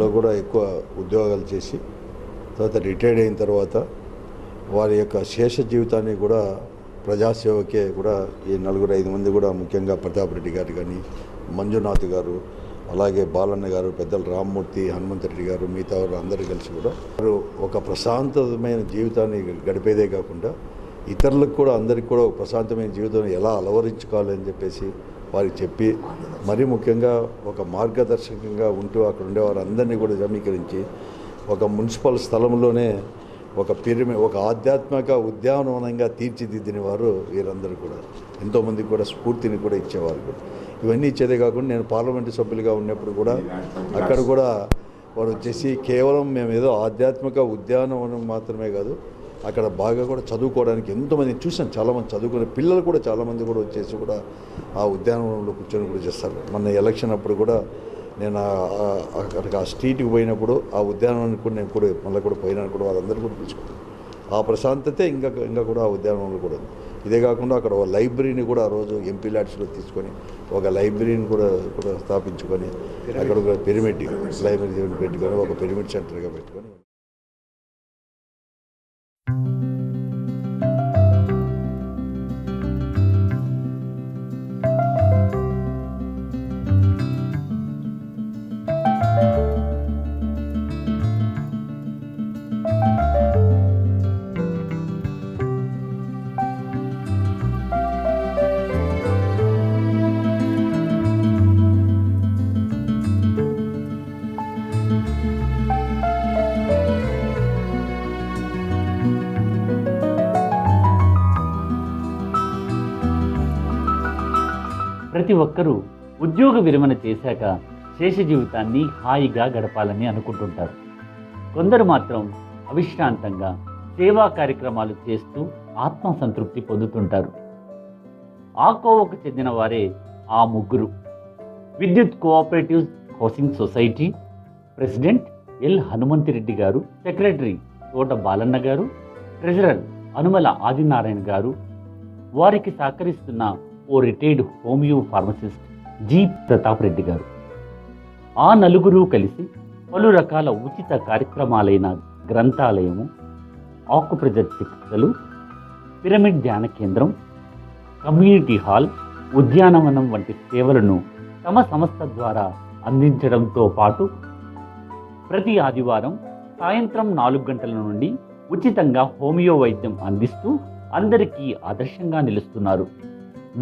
లో కూడా ఎక్కువ ఉద్యోగాలు చేసి తర్వాత రిటైర్డ్ అయిన తర్వాత వారి యొక్క శేష జీవితాన్ని కూడా ప్రజాసేవకే కూడా ఈ 4-5 మంది కూడా ముఖ్యంగా ప్రతాప్ రెడ్డి గారు కానీ, మంజునాథ్ గారు, అలాగే బాలన్న గారు, పెద్దలు రామ్మూర్తి, హనుమంతరెడ్డి గారు, మిగతా వారు అందరూ కలిసి కూడా వారు ఒక ప్రశాంతమైన జీవితాన్ని గడిపేదే కాకుండా ఇతరులకు కూడా అందరికీ కూడా ఒక ప్రశాంతమైన జీవితం ఎలా అలవరించుకోవాలని చెప్పేసి వారికి చెప్పి, మరీ ముఖ్యంగా ఒక మార్గదర్శకంగా ఉంటూ అక్కడ ఉండే వారందరినీ కూడా సమీకరించి ఒక మున్సిపల్ స్థలంలోనే ఒక ఆధ్యాత్మిక ఉద్యానవనంగా తీర్చిదిద్దిన వారు వీరందరూ కూడా ఎంతోమందికి కూడా స్ఫూర్తిని కూడా ఇచ్చేవారు కూడా. ఇవన్నీ ఇచ్చేదే కాకుండా నేను పార్లమెంటు సభ్యులుగా ఉన్నప్పుడు కూడా అక్కడ కూడా వారు వచ్చేసి కేవలం మేము ఏదో ఆధ్యాత్మిక ఉద్యానవనం మాత్రమే కాదు, అక్కడ బాగా కూడా చదువుకోవడానికి ఎంతోమంది చూసాను. చాలామంది చదువుకునే పిల్లలు కూడా చాలామంది కూడా వచ్చేసి కూడా ఆ ఉద్యానవనంలో కూర్చొని కూడా చేస్తారు. మొన్న ఎలక్షన్ అప్పుడు కూడా నేను అక్కడికి ఆ స్ట్రీట్కి పోయినప్పుడు ఆ ఉద్యానవనానికి కూడా నేను కూడా మళ్ళీ కూడా పోయినా కూడా వాళ్ళందరూ కూడా పిలుచుకుంటాను. ఆ ప్రశాంతతే ఇంకా కూడా ఆ ఉద్యానవనంలో కూడా ఉంది. ఇదే కాకుండా అక్కడ ఒక లైబ్రరీని కూడా ఆ రోజు ఎంపీ ల్యాడ్స్లో తీసుకొని ఒక లైబ్రరీని కూడా స్థాపించుకొని అక్కడ ఒక పిరమిడ్ లైబ్రరీ పెట్టుకొని ఒక పిరమిడ్ సెంటర్గా పెట్టుకొని ప్రతి ఒక్కరూ ఉద్యోగ విరమణ చేశాక శేష జీవితాన్ని హాయిగా గడపాలని అనుకుంటుంటారు. కొందరు మాత్రం అవిశ్రాంతంగా సేవా కార్యక్రమాలు చేస్తూ ఆత్మసంతృప్తి పొందుతుంటారు. ఆ కోవకు చెందిన వారే ఆ ముగ్గురు. విద్యుత్ cooperative housing society president L Hanumantha Reddy గారు, సెక్రటరీ తోట బాలన్న గారు, ట్రెజరర్ అనుమల ఆదినారాయణ గారు, వారికి సహకరిస్తున్న ఓ retired homeo pharmacist G Pratap Reddy garu. ఆ నలుగురు కలిసి పలు రకాల ఉచిత కార్యక్రమాలైన గ్రంథాలయము, ఆకుప్రెజర్ చికిత్సలు, పిరమిడ్ ధ్యాన కేంద్రం, కమ్యూనిటీ హాల్, ఉద్యానవనం వంటి సేవలను తమ సంస్థ ద్వారా అందించడంతో పాటు ప్రతి ఆదివారం సాయంత్రం 4 గంటల నుండి ఉచితంగా హోమియో వైద్యం అందిస్తూ అందరికీ ఆదర్శంగా నిలుస్తున్నారు.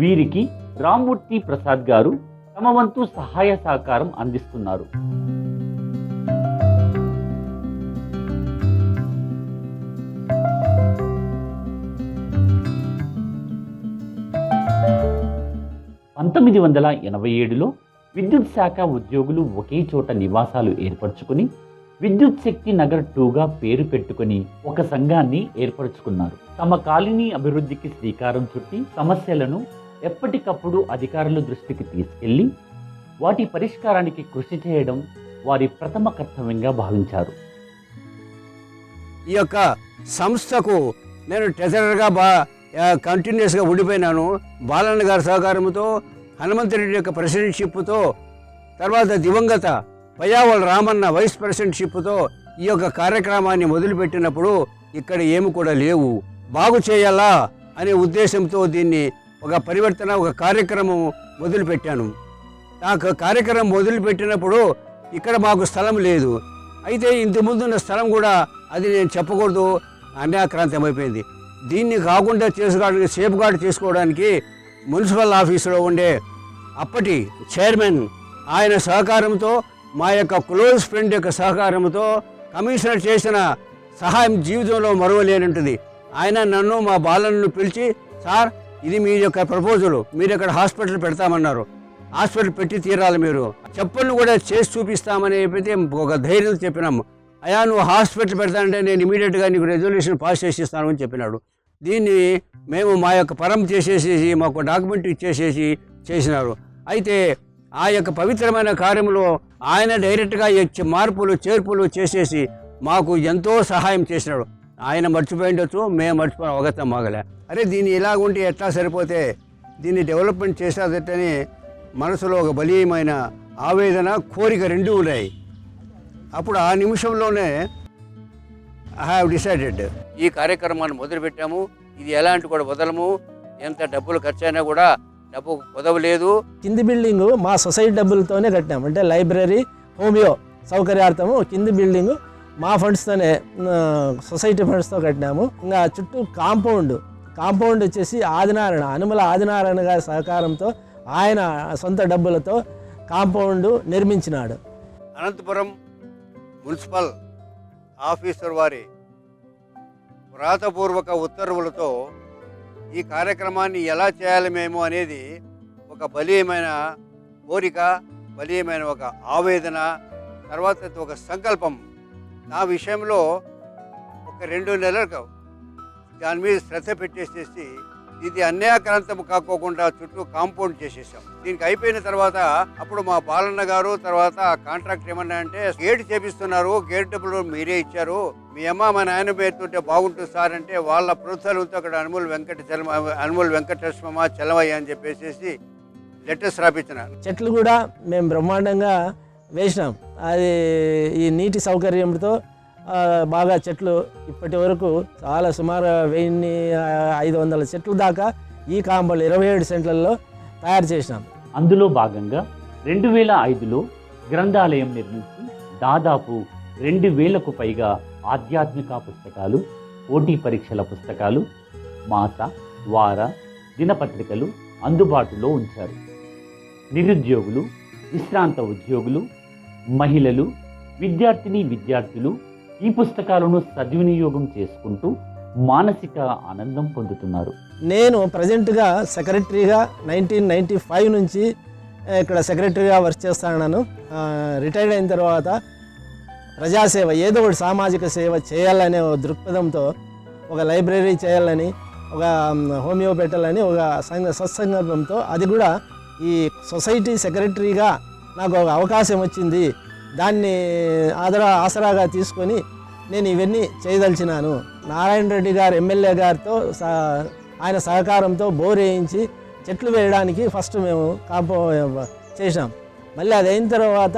వీరికి రామ్మూర్తి ప్రసాద్ గారు తమ వంతు సహాయ సహకారం అందిస్తున్నారు. పంతొమ్మిది 1987లో విద్యుత్ శాఖ ఉద్యోగులు ఒకే చోట నివాసాలు ఏర్పరచుకుని విద్యుత్ శక్తి నగర్ 2గా పేరు పెట్టుకుని ఒక సంఘాన్ని ఏర్పరచుకున్నారు. తమ కాలనీ అభివృద్ధికి శ్రీకారం చుట్టి సమస్యలను ఎప్పటికప్పుడు అధికారుల దృష్టికి తీసుకెళ్లి వాటి పరిష్కారానికి కృషి చేయడం వారి ప్రథమ కర్తవ్యంగా భావించారు. ఈ యొక్క సంస్థకు నేను ట్రెజరర్గా కంటిన్యూస్గా ఉండిపోయినాను. బాలన్న గారి సహకారంతో, హనుమంతరెడ్డి యొక్క ప్రెసిడెంట్షిప్తో, తర్వాత దివంగత పయ్యావల రామన్న వైస్ ప్రెసిడెంట్షిప్తో ఈ యొక్క కార్యక్రమాన్ని మొదలుపెట్టినప్పుడు ఇక్కడ ఏమి కూడా లేవు, బాగు చేయాలా అనే ఉద్దేశంతో దీన్ని ఒక పరివర్తన, ఒక కార్యక్రమం మొదలుపెట్టాను. ఆ కార్యక్రమం మొదలుపెట్టినప్పుడు ఇక్కడ మాకు స్థలం లేదు. అయితే ఇంతకుముందున్న స్థలం కూడా అది నేను చెప్పకూడదు, అన్యాక్రాంతమైపోయింది. దీన్ని కాకుండా చేసుకోవడానికి, సేఫ్ గార్డ్ చేసుకోవడానికి మున్సిపల్ ఆఫీసులో ఉండే అప్పటి చైర్మన్ ఆయన సహకారంతో, మా యొక్క క్లోజ్ ఫ్రెండ్ యొక్క సహకారంతో, కమిషనర్ చేసిన సహాయం జీవితంలో మరువలేనంటుంది. ఆయన నన్ను, మా బాలలను పిలిచి, సార్ ఇది మీ యొక్క ప్రపోజల్, మీరు ఇక్కడ హాస్పిటల్ పెడతామన్నారు, హాస్పిటల్ పెట్టి తీరాలి, మీరు చెప్పలను కూడా చేసి చూపిస్తామని చెప్పితే ఒక ధైర్యం చెప్పినాము. అయ్యా నువ్వు హాస్పిటల్ పెడతానంటే నేను ఇమీడియట్గా నీకు రెజల్యూషన్ పాస్ చేసిస్తాను అని చెప్పినాడు. దీన్ని మేము మా యొక్క పరం చేసేసేసి మాకు డాక్యుమెంట్ ఇచ్చేసేసి చేసినారు. అయితే ఆ యొక్క పవిత్రమైన కార్యంలో ఆయన డైరెక్ట్గా మార్పులు చేర్పులు చేసేసి మాకు ఎంతో సహాయం చేసినాడు. ఆయన మర్చిపోయిండొచ్చు, మేము మర్చిపోయిన అవగతం మాగలే. అరే దీన్ని ఇలాగుంటే ఎట్లా సరిపోతే దీన్ని డెవలప్మెంట్ చేసేదట్టని మనసులో ఒక బలీయమైన ఆవేదన, కోరిక రెండూ ఉన్నాయి. అప్పుడు ఆ నిమిషంలోనే ఐ హ్యావ్ డిసైడెడ్ ఈ కార్యక్రమాన్ని మొదలుపెట్టాము. ఇది ఎలాంటి కూడా వదలము. ఎంత డబ్బులు ఖర్చు అయినా కూడా డబ్బు కుదవలేదు. కింది బిల్డింగు మా సొసైటీ డబ్బులతోనే కట్టాము. అంటే లైబ్రరీ, హోమియో సౌకర్యార్థము కింది బిల్డింగు మా ఫండ్స్తోనే, సొసైటీ ఫండ్స్తో కట్టినాము. ఇంకా చుట్టూ కాంపౌండ్ వచ్చేసి అనుమల ఆదినారాయణ గారి సహకారంతో ఆయన సొంత డబ్బులతో కాంపౌండ్ నిర్మించినాడు. అనంతపురం మున్సిపల్ ఆఫీసర్ వారి వ్రాతపూర్వక ఉత్తర్వులతో ఈ కార్యక్రమాన్ని ఎలా చేయాలి మేము అనేది ఒక బలీయమైన కోరిక, బలీయమైన ఒక ఆవేదన, తర్వాత ఒక సంకల్పం. నా విషయంలో ఒక 2 నెలలకు దాని మీద శ్రద్ధ పెట్టేసేసి ఇది అన్యాక్రాంతం కాకోకుండా చుట్టూ కాంపౌండ్ చేసేసాం. దీనికి అయిపోయిన తర్వాత అప్పుడు మా బాలన్న గారు తర్వాత కాంట్రాక్ట్ ఏమన్నా అంటే గేట్ చేపిస్తున్నారు, గేట్ డబ్బులు మీరే ఇచ్చారు, మీ అమ్మ మా నాయన పేరుతుంటే బాగుంటుంది సార్ అంటే వాళ్ళ ప్రోత్సాహంతో అక్కడ అనుమూల్ వెంకటేశ్వమ చలమయ్య అని చెప్పేసి లెటర్స్ రాపించినారు. చెట్లు కూడా మేము బ్రహ్మాండంగా వేసినాం. అది ఈ నీటి సౌకర్యంతో బాగా చెట్లు ఇప్పటి వరకు చాలా సుమారు 1500 చెట్లు దాకా ఈ కాంపౌండ్ 27 సెంట్లలో తయారు చేసినాం. అందులో భాగంగా 2005లో గ్రంథాలయం నిర్మించి దాదాపు 2000కు పైగా ఆధ్యాత్మిక పుస్తకాలు, పోటీ పరీక్షల పుస్తకాలు, మాస, వార, దినపత్రికలు అందుబాటులో ఉంచారు. నిరుద్యోగులు, విశ్రాంత ఉద్యోగులు, మహిళలు, విద్యార్థులు ఈ పుస్తకాలను సద్వినియోగం చేసుకుంటూ మానసిక ఆనందం పొందుతున్నారు. నేను ప్రజెంట్గా సెక్రటరీగా 1995 నుంచి ఇక్కడ సెక్రటరీగా వర్క్ చేస్తున్నాను. రిటైర్డ్ అయిన తర్వాత ప్రజాసేవ, ఏదో ఒకటి సామాజిక సేవ చేయాలనే దృక్పథంతో ఒక లైబ్రరీ చేయాలని, ఒక హోమియో పెట్టాలని ఒక సత్సంకల్పంతో, అది కూడా ఈ సొసైటీ సెక్రటరీగా నాకు ఒక అవకాశం వచ్చింది. దాన్ని ఆసరాగా తీసుకొని నేను ఇవన్నీ చేయదలిచినాను. నారాయణ రెడ్డి గారు ఎమ్మెల్యే గారితో ఆయన సహకారంతో బోర్ వేయించి చెట్లు వేయడానికి ఫస్ట్ మేము చేసినాం. మళ్ళీ అది అయిన తర్వాత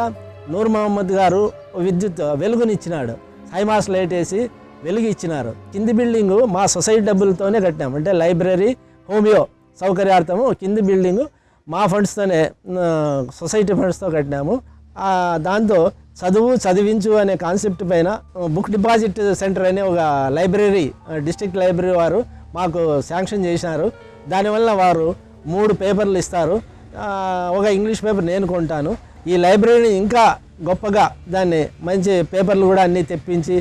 నూర్ మహమ్మద్ గారు విద్యుత్ వెలుగునిచ్చినాడు. హైమాస్ లైట్ వేసి వెలుగు ఇచ్చినారు. కింది బిల్డింగు మా సొసైటీ డబ్బులతోనే కట్టాము. అంటే లైబ్రరీ, హోమియో సౌకర్యార్థము కింది బిల్డింగు మా ఫండ్స్తోనే, సొసైటీ ఫండ్స్తో కట్టినాము. దాంతో చదివించు అనే కాన్సెప్ట్ పైన బుక్ డిపాజిట్ సెంటర్ అనే ఒక లైబ్రరీ, డిస్ట్రిక్ట్ లైబ్రరీ వారు మాకు శాంక్షన్ చేసినారు. దానివల్ల వారు 3 పేపర్లు ఇస్తారు. ఒక ఇంగ్లీష్ పేపర్ నేను కొంటాను. ఈ లైబ్రరీని ఇంకా గొప్పగా దాన్ని మంచి పేపర్లు కూడా అన్నీ తెప్పించి,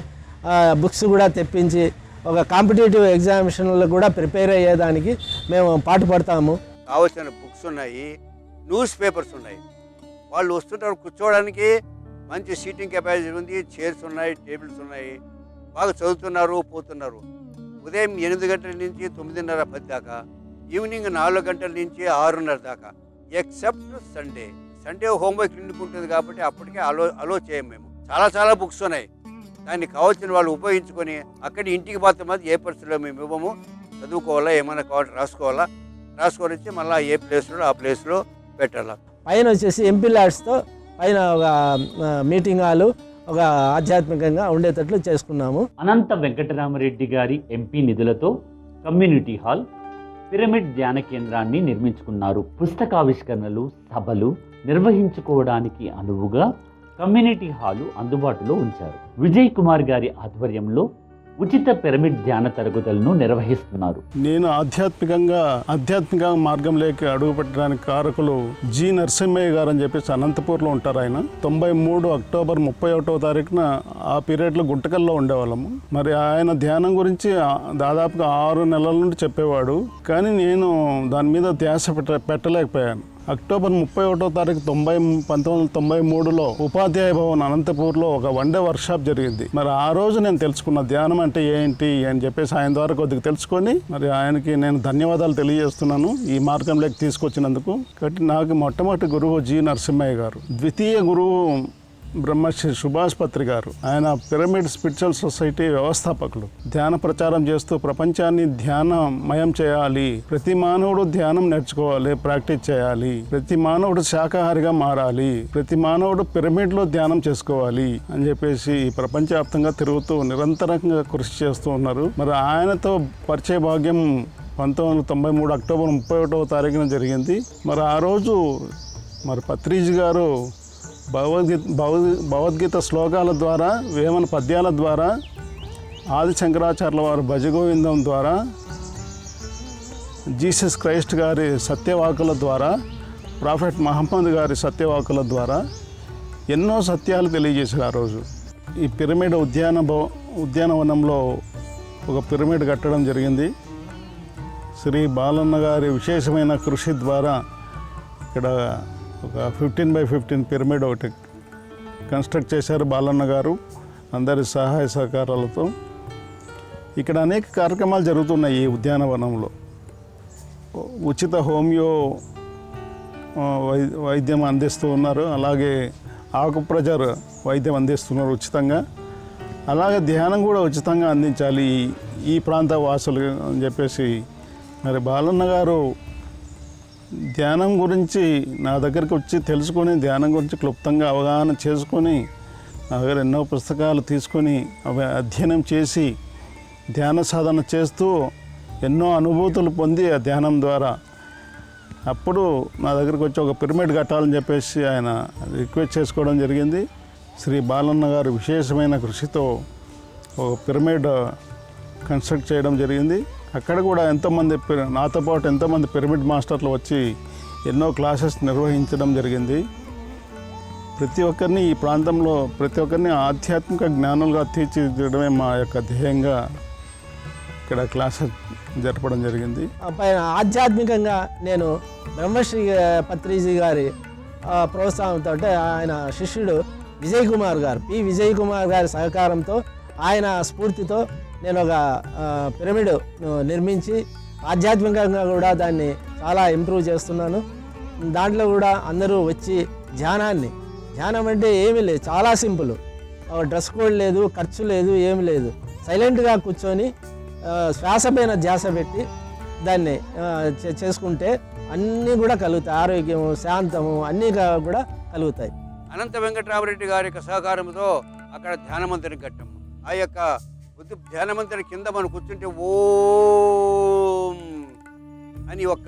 బుక్స్ కూడా తెప్పించి ఒక కాంపిటేటివ్ ఎగ్జామినేషన్లకు కూడా ప్రిపేర్ అయ్యేదానికి మేము పాటుపడతాము. కావాల్సిన బుక్స్ ఉన్నాయి, న్యూస్ పేపర్స్ ఉన్నాయి. వాళ్ళు వస్తుంటారు, కూర్చోవడానికి మంచి సీటింగ్ కెపాసిటీ ఉంది, చైర్స్ ఉన్నాయి, టేబుల్స్ ఉన్నాయి, బాగా చదువుతున్నారు, పోతున్నారు. ఉదయం 8 గంటల నుంచి 9:30, 10 దాకా, ఈవినింగ్ 4 గంటల నుంచి 6:30 దాకా, ఎక్సెప్ట్ సండే హోంవర్క్ క్లినిక్ ఉంటుంది కాబట్టి అప్పటికే అలో చేయం మేము. చాలా బుక్స్ ఉన్నాయి. దాన్ని కావాల్సిన వాళ్ళు ఉపయోగించుకొని అక్కడి ఇంటికి పోతే ఏ పరిస్థితిలో మేము ఇవ్వము. చదువుకోవాలా, ఏమైనా కావాలి రాసుకొని వచ్చి మళ్ళీ ఏ ప్లేస్లో ఆ ప్లేస్లో పెట్టాలా. పైన వచ్చేసి ఎంపీ ల్యాడ్స్తో పైన ఒక మీటింగ్ హాలు, ఒక ఆధ్యాత్మికంగా ఉండేటట్లు చేసుకున్నాము. అనంత వెంకటరామరెడ్డి గారి ఎంపీ నిధులతో కమ్యూనిటీ హాల్, పిరమిడ్ ధ్యాన కేంద్రాన్ని నిర్మించుకున్నారు. పుస్తకావిష్కరణలు, సభలు నిర్వహించుకోవడానికి అనువుగా కమ్యూనిటీ హాలు అందుబాటులో ఉంచారు. విజయ్ కుమార్ గారి ఆధ్వర్యంలో ఉచిత పిరమిడ్ ధ్యాన తరగతులను నిర్వహిస్తున్నారు. నేను ఆధ్యాత్మిక మార్గంలోకి అడుగుపెట్టడానికి కారకులు జి నరసింహయ్య గారు అని చెప్పేసి అనంతపూర్లో ఉంటారు. ఆయన 93 అక్టోబర్ 31వ తారీఖున ఆ పీరియడ్లో గుంటకల్లో ఉండేవాళ్ళము. మరి ఆయన ధ్యానం గురించి దాదాపుగా 6 నెలల నుండి చెప్పేవాడు. కానీ నేను దాని మీద ధ్యాస పెట్టలేకపోయాను. అక్టోబర్ 31వ తారీఖు 1993లో ఉపాధ్యాయ భవన్ అనంతపూర్లో ఒక 1 డే వర్క్షాప్ జరిగింది. మరి ఆ రోజు నేను తెలుసుకున్న ధ్యానం అంటే ఏంటి అని చెప్పేసి ఆయన ద్వారా కొద్దిగా తెలుసుకొని మరి ఆయనకి నేను ధన్యవాదాలు తెలియజేస్తున్నాను ఈ మార్గంలోకి తీసుకొచ్చినందుకు. కాబట్టి నాకు మొట్టమొదటి గురువు జి నరసింహయ్య గారు, ద్వితీయ గురువు బ్రహ్మశ్రీ సుభాష్ పత్రి గారు. ఆయన పిరమిడ్ స్పిరిచువల్ సొసైటీ వ్యవస్థాపకులు. ధ్యాన ప్రచారం చేస్తూ ప్రపంచాన్ని ధ్యానమయం చేయాలి, ప్రతి మానవుడు ధ్యానం నేర్చుకోవాలి, ప్రాక్టీస్ చేయాలి, ప్రతి మానవుడు శాకాహారిగా మారాలి, ప్రతి మానవుడు పిరమిడ్లో ధ్యానం చేసుకోవాలి అని చెప్పేసి ప్రపంచవ్యాప్తంగా తిరుగుతూ నిరంతరంగా కృషి చేస్తూ ఉన్నారు. మరి ఆయనతో పరిచయ భాగ్యం 1993 అక్టోబర్ 31వ తారీఖున జరిగింది. మరి ఆ రోజు మరి పత్రిజీ గారు భగవద్గీత శ్లోకాల ద్వారా, వేమన పద్యాల ద్వారా, ఆది శంకరాచార్యుల వారి భజగోవిందం ద్వారా, జీసస్ క్రైస్ట్ గారి సత్యవాకుల ద్వారా, ప్రాఫెట్ మహమ్మద్ గారి సత్యవాకుల ద్వారా ఎన్నో సత్యాలు తెలియజేశారు. ఆ రోజు ఈ పిరమిడ్ ఉద్యానవనంలో ఒక పిరమిడ్ కట్టడం జరిగింది. శ్రీ బాలన్న గారి విశేషమైన కృషి ద్వారా ఇక్కడ ఒక 15x15 పిరమిడ్ ఒకటి కన్స్ట్రక్ట్ చేశారు బాలన్న గారు అందరి సహాయ సహకారాలతో. ఇక్కడ అనేక కార్యక్రమాలు జరుగుతున్నాయి. ఈ ఉద్యానవనంలో ఉచిత హోమియో వైద్యం అందిస్తూ ఉన్నారు. అలాగే ఆకుప్రజర్ వైద్యం అందిస్తున్నారు ఉచితంగా. అలాగే ధ్యానం కూడా ఉచితంగా అందించాలి ఈ ప్రాంత వాసులు అని చెప్పేసి మరి బాలన్న గారు ధ్యానం గురించి నా దగ్గరికి వచ్చి తెలుసుకొని, ధ్యానం గురించి క్లుప్తంగా అవగాహన చేసుకొని, నా దగ్గర ఎన్నో పుస్తకాలు తీసుకొని అవి అధ్యయనం చేసి ధ్యాన సాధన చేస్తూ ఎన్నో అనుభూతులు పొంది ఆ ధ్యానం ద్వారా అప్పుడు నా దగ్గరికి వచ్చి ఒక పిరమిడ్ కట్టాలని చెప్పేసి ఆయన రిక్వెస్ట్ చేసుకోవడం జరిగింది. శ్రీ బాలన్న గారు విశేషమైన కృషితో ఒక పిరమిడ్ కన్స్ట్రక్ట్ చేయడం జరిగింది. అక్కడ కూడా ఎంతోమంది నాతో పాటు ఎంతోమంది పిరమిడ్ మాస్టర్లు వచ్చి ఎన్నో క్లాసెస్ నిర్వహించడం జరిగింది. ప్రతి ఒక్కరిని ఈ ప్రాంతంలో ప్రతి ఒక్కరిని ఆధ్యాత్మిక జ్ఞానులుగా తీర్చిదిద్దడమే మా యొక్క ధ్యేయంగా ఇక్కడ క్లాసెస్ జరపడం జరిగింది. ఆధ్యాత్మికంగా నేను బ్రహ్మశ్రీ పత్రిజీ గారి ప్రోత్సాహంతో, ఆయన శిష్యుడు విజయ్ కుమార్ గారు, విజయ్ కుమార్ గారి సహకారంతో, ఆయన స్ఫూర్తితో నేను ఒక పిరమిడ్ నిర్మించి ఆధ్యాత్మికంగా కూడా దాన్ని చాలా ఇంప్రూవ్ చేస్తున్నాను. దాంట్లో కూడా అందరూ వచ్చి ధ్యానం అంటే ఏమీ లేదు, చాలా సింపుల్. డ్రెస్ కోడ్ లేదు, ఖర్చు లేదు, ఏమి లేదు. సైలెంట్గా కూర్చొని శ్వాస పైన ధ్యాస పెట్టి దాన్ని చేసుకుంటే అన్నీ కూడా కలుగుతాయి. ఆరోగ్యము, శాంతము అన్నీ కూడా కలుగుతాయి. అనంత వెంకటరామరెడ్డి గారి యొక్క సహకారంతో అక్కడ ధ్యానమందిరం కట్టాము. ఆ యొక్క ధ్యానమందిరం కింద మనం కూర్చుంటే ఓం అని ఒక్క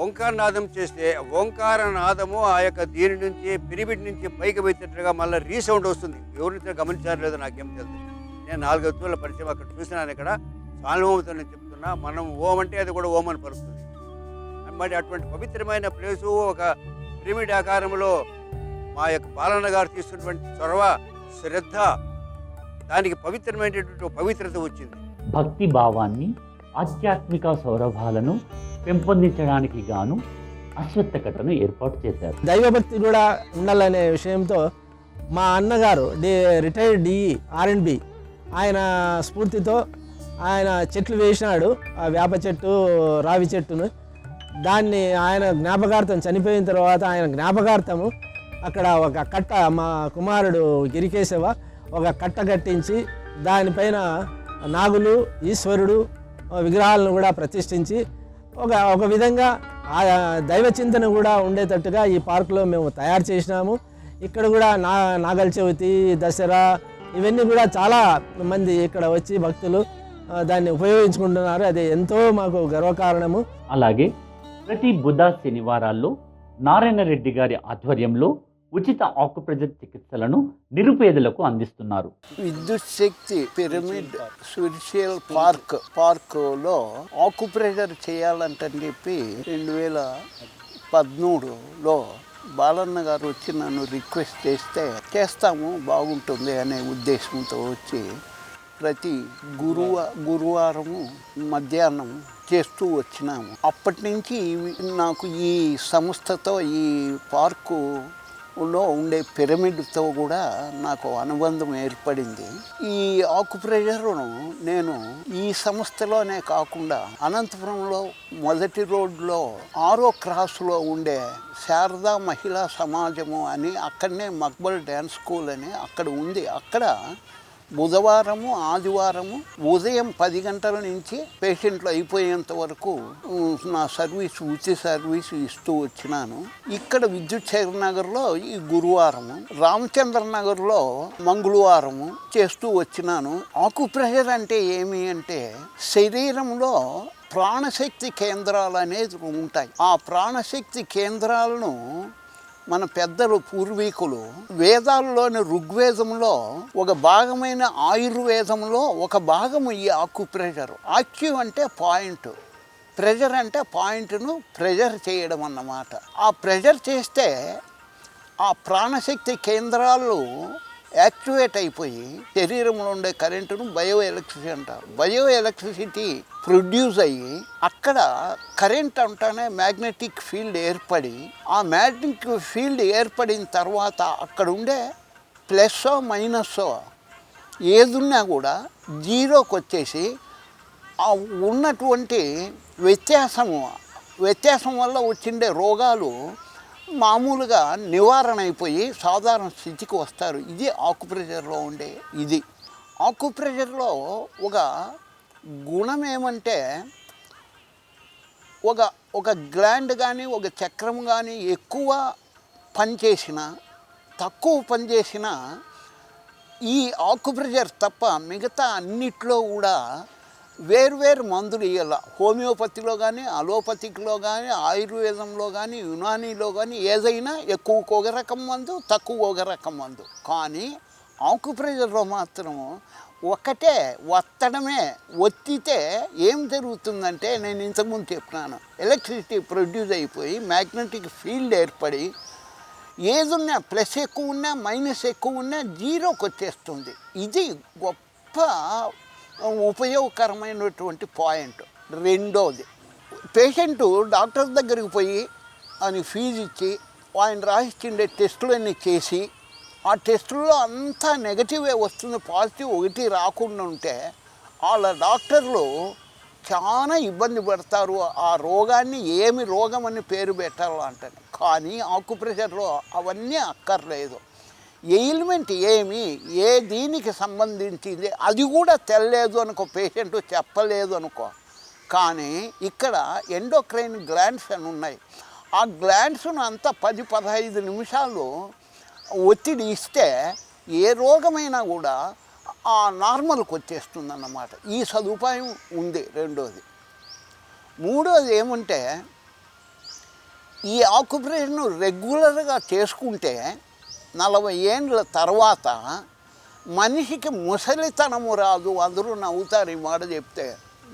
ఓంకార నాదం చేస్తే ఓంకార నాదము ఆ యొక్క దీని నుంచి పిరమిడ్ నుంచి పైకి పెట్టినట్టుగా మళ్ళీ రీసౌండ్ వస్తుంది. ఎవరితో గమనించారు లేదో నాకేం తెలుసు. నేను 4 రోజుల పరిచయం అక్కడ చూసినాను. ఇక్కడ సానుభూతితో నేను చెప్తున్నా, మనం ఓం అంటే అది కూడా ఓం అని పలుకుతుంది. మరి అటువంటి పవిత్రమైన ప్లేసు ఒక పిరమిడ్ ఆకారంలో మా యొక్క బాలన్న గారు తీసుకున్నటువంటి చొరవ, శ్రద్ధ, దానికి పవిత్రమైనటువంటి పవిత్రత వచ్చింది. భక్తి భావాన్ని, ఆధ్యాత్మిక సౌరభాలను పెంపొందించడానికి గాను అశ్వత్థకట్టను ఏర్పాటు చేశారు. దైవభక్తి కూడా ఉండాలనే విషయంతో మా అన్నగారు రిటైర్డ్ డిఈ R&B ఆయన స్ఫూర్తితో ఆయన చెట్లు వేసినాడు. ఆ వేప చెట్టు, రావి చెట్టును, దాన్ని ఆయన జ్ఞాపకార్థం చనిపోయిన తర్వాత ఆయన జ్ఞాపకార్థము అక్కడ ఒక కట్ట, మా కుమారుడు గిరికేశవ ఒక కట్ట కట్టించి దానిపైన నాగులు, ఈశ్వరుడు విగ్రహాలను కూడా ప్రతిష్ఠించి ఒక విధంగా ఆ దైవ చింతన కూడా ఉండేటట్టుగా ఈ పార్కులో మేము తయారు చేసినాము. ఇక్కడ కూడా నాగల చవితి, దసరా ఇవన్నీ కూడా చాలా మంది ఇక్కడ వచ్చి భక్తులు దాన్ని ఉపయోగించుకుంటున్నారు. అది ఎంతో మాకు గర్వకారణము. అలాగే ప్రతి బుధ శనివారాల్లో నారాయణ రెడ్డి గారి ఆధ్వర్యంలో ఉచిత ఆకుప్రెజర్ చికిత్సలను నిరుపేదలకు అందిస్తున్నారు. విద్యుత్ శక్తి పిరమిడ్ స్పిరిచువల్ పార్కులో ఆకుప్రెజర్ చేయాలంటని చెప్పి 2013లో బాలన్న గారు వచ్చి నన్ను రిక్వెస్ట్ చేస్తే చేస్తాము, బాగుంటుంది అనే ఉద్దేశంతో వచ్చి ప్రతి గురువారము మధ్యాహ్నం చేస్తూ వచ్చినాము. అప్పటి నుంచి నాకు ఈ సంస్థతో, ఈ పార్కు లో ఉండే పిరమిడ్తో కూడా నాకు అనుబంధం ఏర్పడింది. ఈ ఆకుప్రెషర్ను నేను ఈ సంస్థలోనే కాకుండా అనంతపురంలో మొదటి రోడ్లో 6వ క్రాస్లో ఉండే శారదా మహిళా సమాజము అని అక్కడనే మక్బల్ డ్యాన్స్ స్కూల్ అని అక్కడ ఉంది. అక్కడ బుధవారము ఆదివారము ఉదయం 10 గంటల నుంచి పేషెంట్లు అయిపోయేంత వరకు నా ఉచిత సర్వీస్ ఇస్తూ వచ్చినాను. ఇక్కడ విద్యుత్ శేఖర్ నగర్లో ఈ గురువారము, రామచంద్ర నగర్లో మంగళవారము చేస్తూ వచ్చినాను. ఆకుప్రెషర్ అంటే ఏమి అంటే శరీరంలో ప్రాణశక్తి కేంద్రాలు అనేది ఉంటాయి. ఆ ప్రాణశక్తి కేంద్రాలను మన పెద్దలు పూర్వీకులు వేదాల్లోని ఋగ్వేదంలో ఒక భాగమైన ఆయుర్వేదంలో ఒక భాగము ఈ ఆకుప్రెషర్. ఆక్యు అంటే పాయింట్, ప్రెషర్ అంటే పాయింట్ను ప్రెషర్ చేయడం అన్నమాట. ఆ ప్రెషర్ చేస్తే ఆ ప్రాణశక్తి కేంద్రాలు యాక్టివేట్ అయిపోయి శరీరంలో ఉండే కరెంటును బయో ఎలక్ట్రిసిటీ అంటారు. బయో ఎలక్ట్రిసిటీ ప్రొడ్యూస్ అయ్యి అక్కడ కరెంట్ అంటానే మ్యాగ్నెటిక్ ఫీల్డ్ ఏర్పడి, ఆ మ్యాగ్నెటిక్ ఫీల్డ్ ఏర్పడిన తర్వాత అక్కడ ఉండే ప్లస్సో మైనస్సో ఏదున్నా కూడా జీరోకి వచ్చేసి ఆ ఉన్నటువంటి వ్యత్యాసం వల్ల వచ్చిండే రోగాలు మామూలుగా నివారణ అయిపోయి సాధారణ స్థితికి వస్తారు. ఇది ఆకుప్రెషర్లో ఉండే ఇది. ఆకుప్రెషర్లో ఒక గుణం ఏమంటే ఒక గ్లాండ్ కానీ ఒక చక్రం కానీ ఎక్కువ పనిచేసిన తక్కువ పనిచేసిన ఈ ఆకుప్రెషర్ తప్ప మిగతా అన్నిట్లో కూడా వేర్వేరు మందులు ఇవ్వాల. హోమియోపతిలో కానీ, అలోపతిలో కానీ, ఆయుర్వేదంలో కానీ, యునానీలో కానీ ఏదైనా ఎక్కువ ఒక రకం మందు, తక్కువ ఒక రకం మందు. కానీ ఆకుప్రెషర్లో మాత్రం ఒకటే ఒత్తడమే. ఒత్తితే ఏం జరుగుతుందంటే నేను ఇంతకుముందు చెప్పినాను, ఎలక్ట్రిసిటీ ప్రొడ్యూస్ అయిపోయి మ్యాగ్నెటిక్ ఫీల్డ్ ఏర్పడి ఏదున్నా ప్లస్ ఎక్కువ ఉన్నా మైనస్ ఎక్కువ ఉన్నా జీరోకి వచ్చేస్తుంది. ఇది గొప్ప ఉపయోగకరమైనటువంటి పాయింట్. రెండోది, పేషెంటు డాక్టర్ దగ్గరికి పోయి అని ఫీజు ఇచ్చి ఆయన రాసిచ్చిండే టెస్టులన్నీ చేసి ఆ టెస్టుల్లో అంతా నెగటివే వస్తుంది, పాజిటివ్ ఒకటి రాకుండా ఉంటే వాళ్ళ డాక్టర్లు చాలా ఇబ్బంది పడతారు. ఆ రోగాన్ని ఏమి రోగం అని పేరు పెట్టాలో అంటారు. కానీ ఆకుప్రెషర్లో అవన్నీ అక్కర్లేదు. ఎయిల్మెంట్ ఏమి, ఏ దీనికి సంబంధించింది అది కూడా తెలియలేదు అనుకో, పేషెంట్ చెప్పలేదు అనుకో. కానీ ఇక్కడ ఎండోక్రైన్ గ్లాండ్స్ అని ఉన్నాయి. ఆ గ్లాండ్స్ను అంతా 10-15 నిమిషాలు ఒత్తిడి ఇస్తే ఏ రోగమైనా కూడా ఆ నార్మల్కి వచ్చేస్తుంది అన్నమాట. ఈ సదుపాయం ఉంది. రెండోది. మూడోది ఏమంటే ఈ ఆకుప్రెషర్ను రెగ్యులర్గా చేసుకుంటే 40 ఏండ్ల తర్వాత మనిషికి ముసలితనము రాదు. అందరూ నవ్వుతారు ఈ మాట చెప్తే.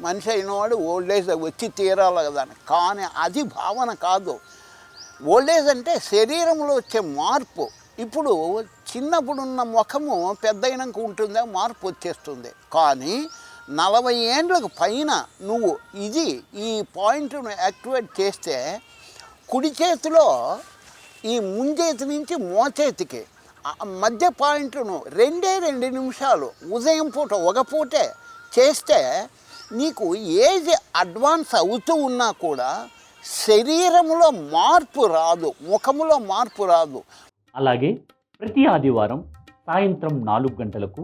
మనిషి అయినవాడు ఓల్డేజ్ వచ్చి తీరాలి కదా అని. కానీ అది భావన కాదు. ఓల్డేజ్ అంటే శరీరంలో వచ్చే మార్పు. ఇప్పుడు చిన్నప్పుడున్న ముఖము పెద్దయినాక ఉంటుందా, మార్పు వచ్చేస్తుంది. కానీ 40 ఏండ్లకు పైన నువ్వు ఈ పాయింట్ను యాక్టివేట్ చేస్తే కుడి చేతిలో ఈ ముంజేతి నుంచి మోచేతికి మధ్య పాయింట్ను 2 నిమిషాలు ఉదయం పూట ఒక పూటే చేస్తే నీకు ఏజ్ అడ్వాన్స్ అవుతూ ఉన్నా కూడా శరీరంలో మార్పు రాదు, ముఖములో మార్పు రాదు. అలాగే ప్రతి ఆదివారం సాయంత్రం 4 గంటలకు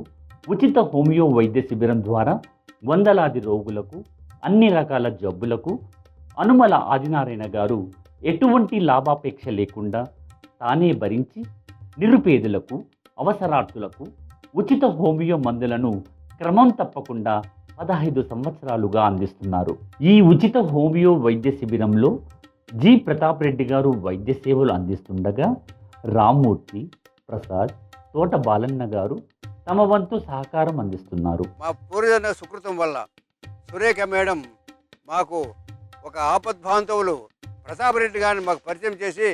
ఉచిత హోమియో వైద్య శిబిరం ద్వారా వందలాది రోగులకు అన్ని రకాల జబ్బులకు అనుమల ఆదినారాయణ గారు ఎటువంటి లాభాపేక్ష లేకుండా తానే భరించి నిరుపేదలకు, అవసరార్థులకు ఉచిత హోమియో మందులను క్రమం తప్పకుండా 15 సంవత్సరాలుగా అందిస్తున్నారు. ఈ ఉచిత హోమియో వైద్య శిబిరంలో జి ప్రతాప్ రెడ్డి గారు వైద్య సేవలు అందిస్తుండగా రామ్మూర్తి, ప్రసాద్, తోట బాలన్న గారు తమ వంతు సహకారం అందిస్తున్నారు. మా పూర్వజన సుకృతం వల్ల సురేఖ మేడం మాకు ఒక ఆపద్బాంధవులు ప్రతాప్ రెడ్డి గారిని మాకు పరిచయం చేసి,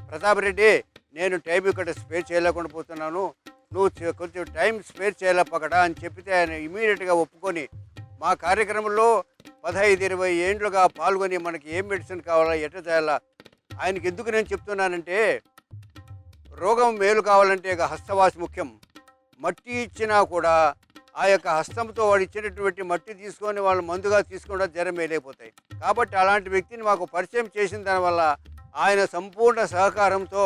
ప్రతాప్ రెడ్డి నేను టైం ఇక్కడ స్పేర్ చేయలేకుండా పోతున్నాను, నువ్వు కొంచెం టైం స్పేర్ చేయలేపకడా అని చెప్పితే ఆయన ఇమీడియట్గా ఒప్పుకొని మా కార్యక్రమంలో 15-20 ఏండ్లుగా పాల్గొని మనకి ఏం మెడిసిన్ కావాలా, ఎట్లా చేయాలా. ఆయనకి ఎందుకు నేను చెప్తున్నానంటే రోగం మేలు కావాలంటే ఇక హస్తవాసి ముఖ్యం. మట్టి ఇచ్చినా కూడా ఆ యొక్క హస్తంతో వాడు ఇచ్చినటువంటి మట్టి తీసుకొని వాళ్ళు మందుగా తీసుకుంటే జ్వరం మేలైపోతాయి. కాబట్టి అలాంటి వ్యక్తిని మాకు పరిచయం చేసిన దానివల్ల ఆయన సంపూర్ణ సహకారంతో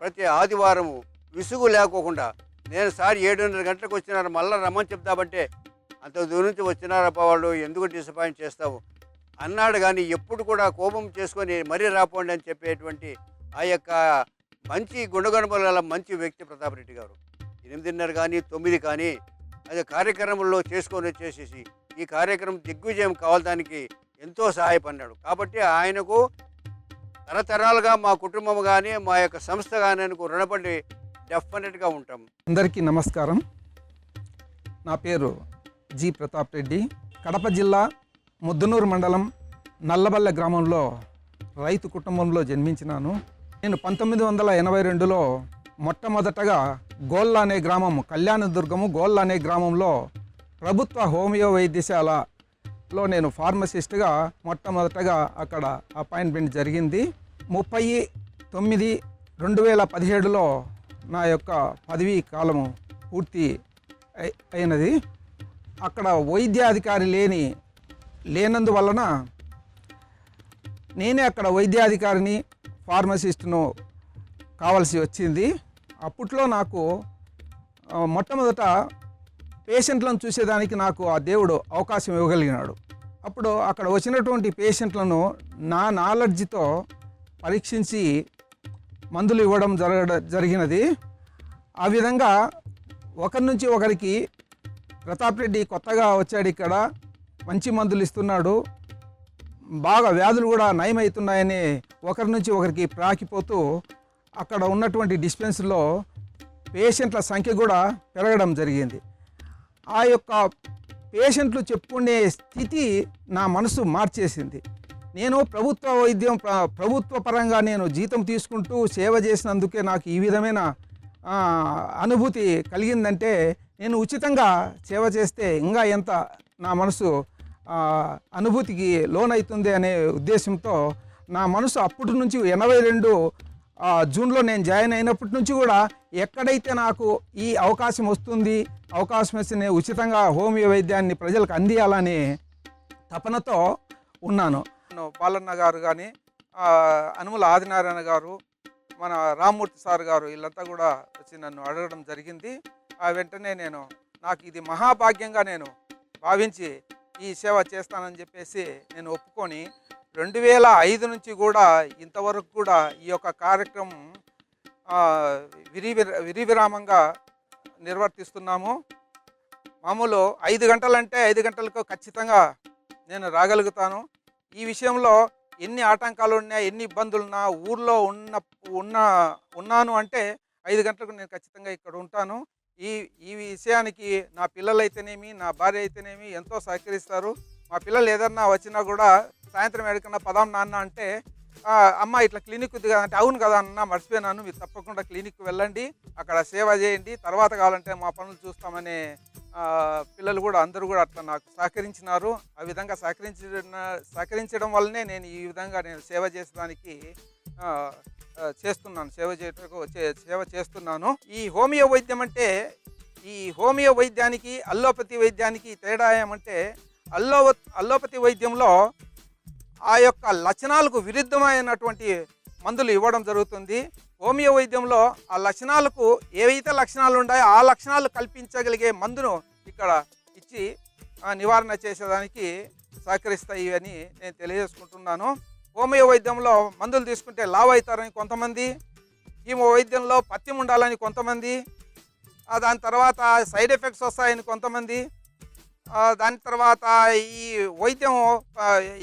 ప్రతి ఆదివారము విసుగు లేకోకుండా, నేను సార్ 7:30 గంటలకు వచ్చినారు మళ్ళీ రమ్మని చెప్తామంటే అంత దూరం నుంచి వచ్చినారప్ప వాళ్ళు ఎందుకు డిసప్పాయింట్ చేస్తావు అన్నాడు. కానీ ఎప్పుడు కూడా కోపం చేసుకొని మరీ రాపోండి అని చెప్పేటువంటి ఆ యొక్క మంచి గుణగణముల గల మంచి వ్యక్తి ప్రతాప్ రెడ్డి గారు. 8:30 కానీ 9 కానీ అది కార్యక్రమంలో చేసుకొని వచ్చేసేసి ఈ కార్యక్రమం దిగ్విజయం కావడానికి ఎంతో సహాయపడినాడు. కాబట్టి ఆయనకు తరతరాలుగా మా కుటుంబం కానీ మా యొక్క సంస్థ కానీ ఆయనకు రుణపడి డెఫినెట్గా ఉంటాం. అందరికీ నమస్కారం. నా పేరు జి ప్రతాప్ రెడ్డి. కడప జిల్లా ముద్దనూరు మండలం నల్లబల్లె గ్రామంలో రైతు కుటుంబంలో జన్మించినాను. నేను 1982లో మొట్టమొదటగా గోళ్ళ అనే గ్రామం, కళ్యాణదుర్గము గోళ్ళ అనే గ్రామంలో ప్రభుత్వ హోమియో వైద్యశాలలో నేను ఫార్మసిస్ట్గా మొట్టమొదటగా అక్కడ అపాయింట్మెంట్ జరిగింది. 30/9/2017లో నా యొక్క పదవీ కాలము పూర్తి అయినది. అక్కడ వైద్యాధికారి లేనందువలన నేనే అక్కడ వైద్యాధికారిని, ఫార్మసిస్ట్ను కావాల్సి వచ్చింది. అప్పట్లో నాకు మొట్టమొదట పేషెంట్లను చూసేదానికి నాకు ఆ దేవుడు అవకాశం ఇవ్వగలిగినాడు. అప్పుడు అక్కడ వచ్చినటువంటి పేషెంట్లను నా నాలెడ్జ్తో పరీక్షించి మందులు ఇవ్వడం జరిగినది. ఆ విధంగా ఒకరి నుంచి ఒకరికి ప్రతాప్ రెడ్డి కొత్తగా వచ్చాడు, ఇక్కడ మంచి మందులు ఇస్తున్నాడు, బాగా వ్యాధులు కూడా నయమవుతున్నాయని ఒకరి నుంచి ఒకరికి ప్రాకిపోతూ అక్కడ ఉన్నటువంటి డిస్పెన్సరీలో పేషెంట్ల సంఖ్య కూడా పెరగడం జరిగింది. ఆ యొక్క పేషెంట్లు చెప్పుకునే స్థితి నా మనసు మార్చేసింది. నేను ప్రభుత్వ పరంగా నేను జీతం తీసుకుంటూ సేవ చేసినందుకే నాకు ఈ విధమైన అనుభూతి కలిగిందంటే, నేను ఉచితంగా సేవ చేస్తే ఇంకా ఎంత నా మనసు అనుభూతికి లోనవుతుంది అనే ఉద్దేశంతో నా మనసు అప్పటి నుంచి 82 జూన్లో నేను జాయిన్ అయినప్పటి నుంచి కూడా ఎక్కడైతే నాకు ఈ అవకాశం వస్తుంది, అవకాశం వస్తే నేను ఉచితంగా హోమియో వైద్యాన్ని ప్రజలకు అందియాలని తపనతో ఉన్నాను. బాలన్న గారు కానీ, అనుముల ఆదినారాయణ గారు, మన రామ్మూర్తి సార్ గారు వీళ్ళంతా కూడా వచ్చి నన్ను అడగడం జరిగింది. ఆ వెంటనే నాకు ఇది మహాభాగ్యంగా నేను భావించి ఈ సేవ చేస్తానని చెప్పేసి నేను ఒప్పుకొని 2005 నుంచి కూడా ఇంతవరకు కూడా ఈ యొక్క కార్యక్రమం విరివిరామంగా నిర్వర్తిస్తున్నాము. మామూలు 5 గంటలంటే 5 గంటలకు ఖచ్చితంగా నేను రాగలుగుతాను. ఈ విషయంలో ఎన్ని ఆటంకాలు ఉన్నా, ఎన్ని ఇబ్బందులున్నా, ఊర్లో ఉన్నాను అంటే 5 గంటలకు నేను ఖచ్చితంగా ఇక్కడ ఉంటాను. ఈ విషయానికి నా పిల్లలైతేనేమి, నా భార్య అయితేనేమి ఎంతో సహకరిస్తారు. మా పిల్లలు ఏదన్నా వచ్చినా కూడా సాయంత్రం ఎక్కడికన్నా పదాం నాన్న అంటే, అమ్మ ఇట్లా క్లినిక్ ఉంది కదా అంటే, అవును కదా అన్న మర్చిపోయినాను, మీరు తప్పకుండా క్లినిక్కి వెళ్ళండి, అక్కడ సేవ చేయండి, తర్వాత కావాలంటే మా పనులు చూస్తామనే పిల్లలు కూడా అందరూ కూడా అట్లా నాకు సహకరించినారు. ఆ విధంగా సహకరించడం వల్లనే నేను ఈ విధంగా సేవ చేసేదానికి సేవ చేస్తున్నాను. ఈ హోమియో వైద్యం అంటే, ఈ హోమియో వైద్యానికి అల్లోపతి వైద్యానికి తేడా ఏమంటే, అల్లోపతి వైద్యంలో ఆ యొక్క లక్షణాలకు విరుద్ధమైనటువంటి మందులు ఇవ్వడం జరుగుతుంది. హోమియో వైద్యంలో ఆ లక్షణాలకు ఏవైతే లక్షణాలు ఉన్నాయో ఆ లక్షణాలు కల్పించగలిగే మందును ఇక్కడ ఇచ్చి నివారణ చేసేదానికి సహకరిస్తాయి అని నేను తెలియజేసుకుంటున్నాను. హోమియో వైద్యంలో మందులు తీసుకుంటే లావు అవుతారని కొంతమంది, కీమో వైద్యంలో పత్యం ఉండాలని కొంతమంది, దాని తర్వాత సైడ్ ఎఫెక్ట్స్ వస్తాయని కొంతమంది, దాని తర్వాత ఈ వైద్యం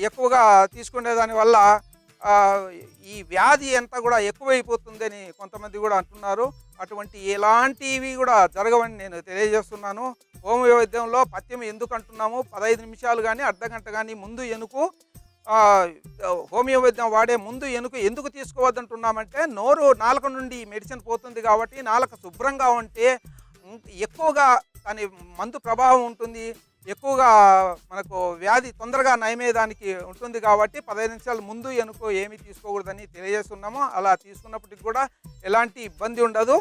ఎక్కువగా తీసుకునే దానివల్ల ఈ వ్యాధి అంతా కూడా ఎక్కువైపోతుందని కొంతమంది కూడా అంటున్నారు. అటువంటి ఎలాంటివి కూడా జరగవని నేను తెలియజేస్తున్నాను. హోమియో వైద్యంలో పథ్యం ఎందుకు అంటున్నాము, 15 నిమిషాలు కానీ అర్ధగంట కానీ ముందు ఎనుకు, హోమియో వైద్యం వాడే ముందు ఎందుకు తీసుకోవద్దంటున్నామంటే, నాలుక నుండి మెడిసిన్ పోతుంది కాబట్టి నాలుక శుభ్రంగా ఉంటే ఎక్కువగా దాని మందు ప్రభావం ఉంటుంది, ఎక్కువగా మనకు వ్యాధి తొందరగా నయమయ్యేదానికి ఉంటుంది కాబట్టి 15 నిమిషాల ముందు వెనుక ఏమీ తీసుకోకూడదని తెలియజేస్తున్నాము. అలా తీసుకున్నప్పటికి కూడా ఎలాంటి ఇబ్బంది ఉండదు.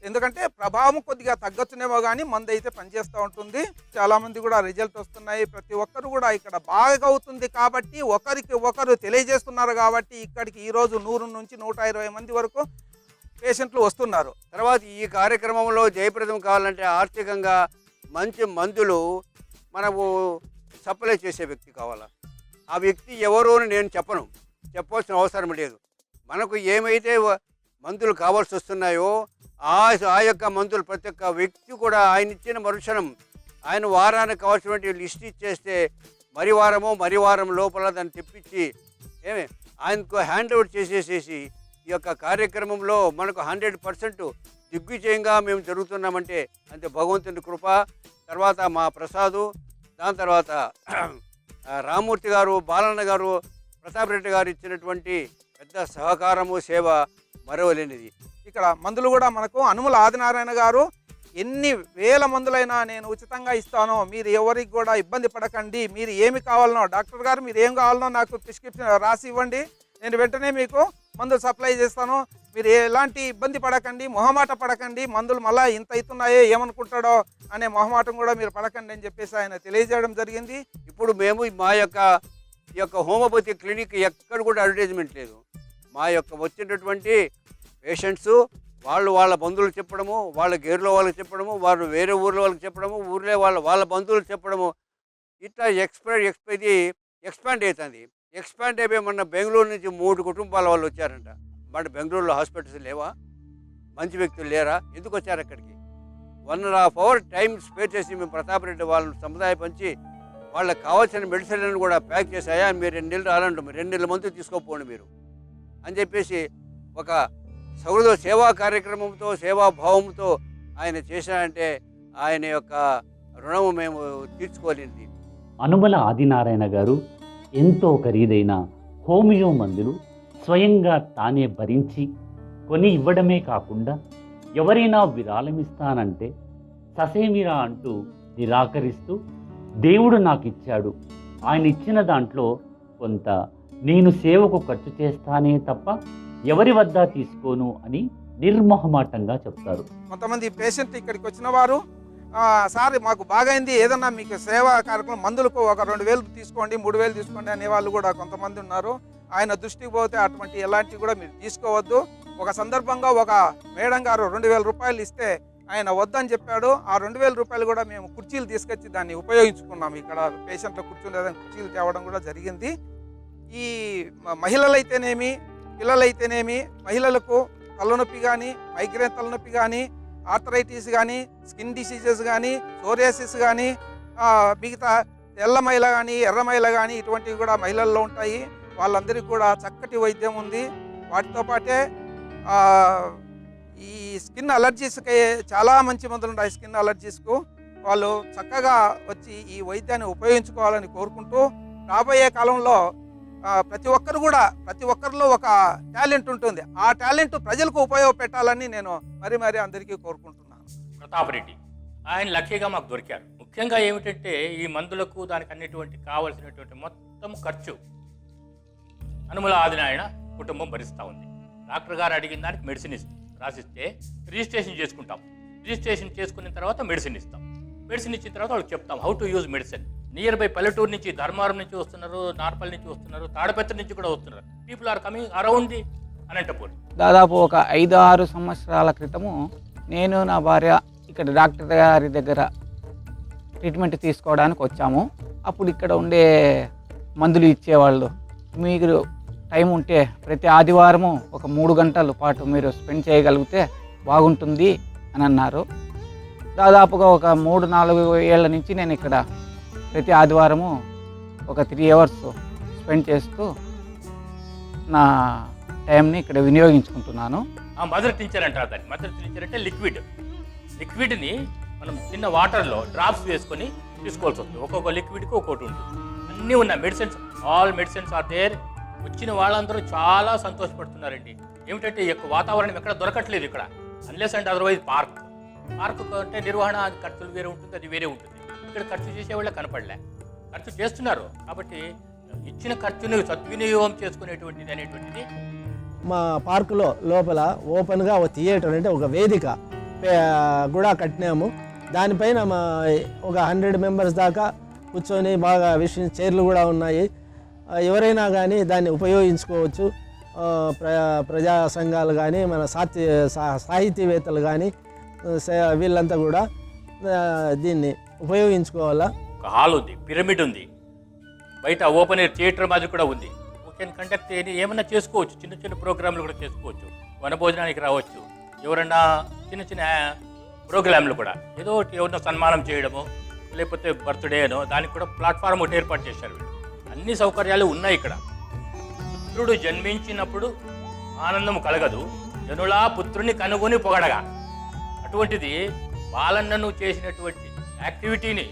ఎందుకంటే ప్రభావం కొద్దిగా తగ్గొచ్చునేమో కానీ మందు అయితే పనిచేస్తూ ఉంటుంది. చాలామంది కూడా రిజల్ట్ వస్తున్నాయి. ప్రతి ఒక్కరు కూడా ఇక్కడ బాగా అవుతుంది కాబట్టి ఒకరికి ఒకరు తెలియజేస్తున్నారు కాబట్టి ఇక్కడికి ఈరోజు 100 నుంచి 120 మంది వరకు పేషెంట్లు వస్తున్నారు. తర్వాత ఈ కార్యక్రమంలో జయప్రదం కావాలంటే ఆర్థికంగా మంచి మందులు మనము సప్లై చేసే వ్యక్తి కావాలా. ఆ వ్యక్తి ఎవరో అని నేను చెప్పవలసిన అవసరం లేదు. మనకు ఏమైతే మందులు కావాల్సి వస్తున్నాయో ఆ యొక్క మందులు ప్రతి ఒక్క వ్యక్తి కూడా ఆయన ఇచ్చిన మరుక్షణం ఆయన వారానికి కావాల్సినటువంటి లిస్ట్ ఇచ్చేస్తే మరి వారం లోపల దాన్ని తెప్పించి ఆయనకు హ్యాండ్ ఓవర్ చేసేసేసి ఈ యొక్క కార్యక్రమంలో మనకు 100% దిగ్విజయంగా మేము జరుగుతున్నామంటే అంతే భగవంతుని కృప. తర్వాత మా ప్రసాదు, దాని తర్వాత రామూర్తి గారు, బాలన్న గారు, ప్రతాప్ రెడ్డి గారు ఇచ్చినటువంటి పెద్ద సహకారము, సేవ మరవలేనిది. ఇక్కడ మందులు కూడా మనకు అనుముల ఆదినారాయణ గారు ఎన్ని వేల మందులైనా నేను ఉచితంగా ఇస్తాను, మీరు ఎవరికి కూడా ఇబ్బంది పడకండి, మీరు ఏమి కావాలనో డాక్టర్ గారు మీరు ఏం కావాలనో నాకు ప్రిస్క్రిప్షన్ రాసి ఇవ్వండి, నేను వెంటనే మీకు మందులు సప్లై చేస్తాను, మీరు ఎలాంటి ఇబ్బంది పడకండి, మొహమాట పడకండి, మందులు మళ్ళీ ఇంత అవుతున్నాయో ఏమనుకుంటాడో అనే మొహమాటం కూడా మీరు పడకండి అని చెప్పేసి ఆయన తెలియజేయడం జరిగింది. ఇప్పుడు మేము మా యొక్క ఈ యొక్క హోమియోపతి క్లినిక్ ఎక్కడ కూడా అడ్వర్టైజ్మెంట్ లేదు. మా యొక్క వచ్చినటువంటి పేషెంట్స్ వాళ్ళ బంధువులు చెప్పడము, వాళ్ళ గేర్లో వాళ్ళకి చెప్పడము, వాళ్ళు వేరే ఊర్లో వాళ్ళకి చెప్పడము, ఊర్లో వాళ్ళ బంధువులు చెప్పడము, ఇట్లా ఎక్స్పాండ్ అవుతుంది. ఎక్స్పాండ్ అయిపోయి మొన్న బెంగళూరు నుంచి 3 కుటుంబాల వాళ్ళు వచ్చారంట. మన బెంగళూరులో హాస్పిటల్స్ లేవా? మంచి వ్యక్తులు లేరా? ఎందుకు వచ్చారు అక్కడికి? 1.5 hour టైం స్పేర్ చేసి మేము ప్రతాప్ రెడ్డి వాళ్ళని సముదాయ పంచి వాళ్ళకి కావాల్సిన మెడిసిన్లను కూడా ప్యాక్ చేశాయా, మీరు 2 నెలలు రాలంటాం, 2 నెలల మందు తీసుకోపోండి మీరు అని చెప్పేసి ఒక సౌహృద సేవా కార్యక్రమంతో, సేవాభావంతో ఆయన చేశారంటే ఆయన యొక్క రుణము మేము తీర్చుకోలేనిది. అనుమల ఆదినారాయణ గారు ఎంతో ఖరీదైన హోమియో మందులు స్వయంగా తానే భరించి కొని ఇవ్వడమే కాకుండా ఎవరైనా విరాళమిస్తానంటే ససేమిరా అంటూ నిరాకరిస్తూ దేవుడు నాకు ఇచ్చాడు, ఆయన ఇచ్చిన దాంట్లో కొంత నేను సేవకు ఖర్చు చేస్తానే తప్ప ఎవరి వద్ద తీసుకోను అని నిర్మోహమాటంగా చెప్తారు. కొంతమంది పేషెంట్ ఇక్కడికి వచ్చిన వారు సార్ మాకు బాగైంది, ఏదన్నా మీకు సేవా కార్యక్రమం మందులకు ఒక 2,000 తీసుకోండి, 3,000 తీసుకోండి అనే వాళ్ళు కూడా కొంతమంది ఉన్నారు. ఆయన దృష్టికి పోతే అటువంటి ఎలాంటివి కూడా మీరు తీసుకోవద్దు. ఒక సందర్భంగా ఒక మేడం గారు 2,000 రూపాయలు ఇస్తే ఆయన వద్దని చెప్పాడు. ఆ 2,000 రూపాయలు కూడా మేము కుర్చీలు తీసుకొచ్చి దాన్ని ఉపయోగించుకున్నాము. ఇక్కడ పేషెంట్ల కూర్చునేదాన్ని కుర్చీలు తేవడం కూడా జరిగింది. ఈ మహిళలైతేనేమి పిల్లలైతేనేమి మహిళలకు తలనొప్పి కానీ, మైగ్రేన్ తలనొప్పి కానీ, ఆర్థరైటిస్ కానీ, స్కిన్ డిసీజెస్ కానీ, సోరియాసిస్ కానీ, మిగతా తెల్లమైల కానీ, ఎర్రమైల కానీ ఇటువంటివి కూడా మహిళల్లో ఉంటాయి. వాళ్ళందరికీ కూడా చక్కటి వైద్యం ఉంది. వాటితో పాటే ఈ స్కిన్ అలర్జీస్కి చాలా మంచి మందులు ఉన్నాయి. స్కిన్ అలర్జీస్కు వాళ్ళు చక్కగా వచ్చి ఈ వైద్యాన్ని ఉపయోగించుకోవాలని కోరుకుంటూ, రాబోయే కాలంలో ప్రతి ఒక్కరిలో ఒక టాలెంట్ ఉంటుంది. ఆ టాలెంట్ ప్రజలకు ఉపయోగపెట్టాలని నేను మరీ అందరికీ కోరుకుంటున్నాను. ప్రతాప్ రెడ్డి ఆయన లక్కీగా మాకు దొరికారు. ముఖ్యంగా ఏమిటంటే ఈ మందులకు దానికి అన్నిటువంటి కావాల్సినటువంటి మొత్తం ఖర్చు అనుమల ఆదినారాయణ కుటుంబం భరిస్తూ ఉంది. డాక్టర్ గారు అడిగిన దానికి మెడిసిన్ రాసిస్తే రిజిస్ట్రేషన్ చేసుకుంటాం. రిజిస్ట్రేషన్ చేసుకున్న తర్వాత మెడిసిన్ ఇస్తాం. మెడిసిన్ ఇచ్చిన తర్వాత వాళ్ళకి చెప్తాం how to use medicine. Near by పల్లెటూరు నుంచి, ధర్మారం నుంచి వస్తున్నారు, నార్పల్ నుంచి వస్తున్నారు, తాడపత్రి నుంచి కూడా వస్తున్నారు. People are coming around the Anantapur. దాదాపు ఒక 5-6 సంవత్సరాల క్రితము నేను నా భార్య ఇక్కడ డాక్టర్ గారి దగ్గర ట్రీట్మెంట్ తీసుకోవడానికి వచ్చాము. అప్పుడు ఇక్కడ ఉండే మందులు ఇచ్చేవాళ్ళు, మీరు టైం ఉంటే ప్రతి ఆదివారము ఒక 3 గంటల పాటు మీరు స్పెండ్ చేయగలిగితే బాగుంటుంది అని అన్నారు. దాదాపుగా ఒక 3-4 ఏళ్ల నుంచి నేను ఇక్కడ ప్రతి ఆదివారము ఒక 3 hours స్పెండ్ చేస్తూ నా టైంని ఇక్కడ వినియోగించుకుంటున్నాను. మదర్ టించర్ అంటారు దాన్ని. మదర్ టించర్ అంటే లిక్విడ్ని మనం చిన్న వాటర్లో డ్రాప్స్ వేసుకొని తీసుకోవాల్సి వస్తుంది. ఒక్కొక్క లిక్విడ్కి ఒక్కొక్కటి ఉంటుంది. అన్నీ ఉన్నాయి medicines, all medicines are there. వచ్చిన వాళ్ళందరూ చాలా సంతోషపడుతున్నారండి. ఏమిటంటే ఎక్కువ వాతావరణం ఎక్కడ దొరకట్లేదు ఇక్కడ, అన్లెస్ అండ్ అదర్వైజ్ పార్క్ అంటే నిర్వహణ ఖర్చులు వేరే ఉంటుంది, అది వేరే ఉంటుంది. ఇక్కడ ఖర్చు చేసేవాళ్ళే కనపడలే. ఖర్చు చేస్తున్నారు కాబట్టి ఇచ్చిన ఖర్చును సద్వినియోగం చేసుకునేటువంటిది అనేటువంటిది మా పార్కులో లోపల ఓపెన్గా ఒక థియేటర్ అంటే ఒక వేదిక కూడా కట్టినాము. దానిపైన ఒక 100 మెంబర్స్ దాకా కూర్చొని బాగా చైర్లు కూడా ఉన్నాయి. ఎవరైనా కానీ దాన్ని ఉపయోగించుకోవచ్చు. ప్రజా సంఘాలు కానీ మన సాహితీవేత్తలు కానీ వీళ్ళంతా కూడా దీన్ని ఉపయోగించుకోవాలా. ఒక హాల్ ఉంది, పిరమిడ్ ఉంది, బయట ఓపెన్ ఎయిర్ థియేటర్ మాదిరి కూడా ఉంది. కెన్ కండక్ట్ ఏమన్నా చేసుకోవచ్చు, చిన్న చిన్న ప్రోగ్రాంలు కూడా చేసుకోవచ్చు. వనభోజనానికి రావచ్చు, ఎవరన్నా చిన్న చిన్న ప్రోగ్రాంలు కూడా ఏదో ఒకటి ఎవరినో సన్మానం చేయడము లేకపోతే బర్త్డేనో దానికి కూడా ప్లాట్ఫామ్ ఒకటి ఏర్పాటు చేశారు వీళ్ళు. అన్ని సౌకర్యాలు ఉన్నాయి ఇక్కడ. పుత్రుడు జన్మించినప్పుడు ఆనందం కలగదు, జనులా పుత్రుని కనుగొని పొగడగా. అటువంటిది బాలన్నను చేసినటువంటి యాక్టివిటీని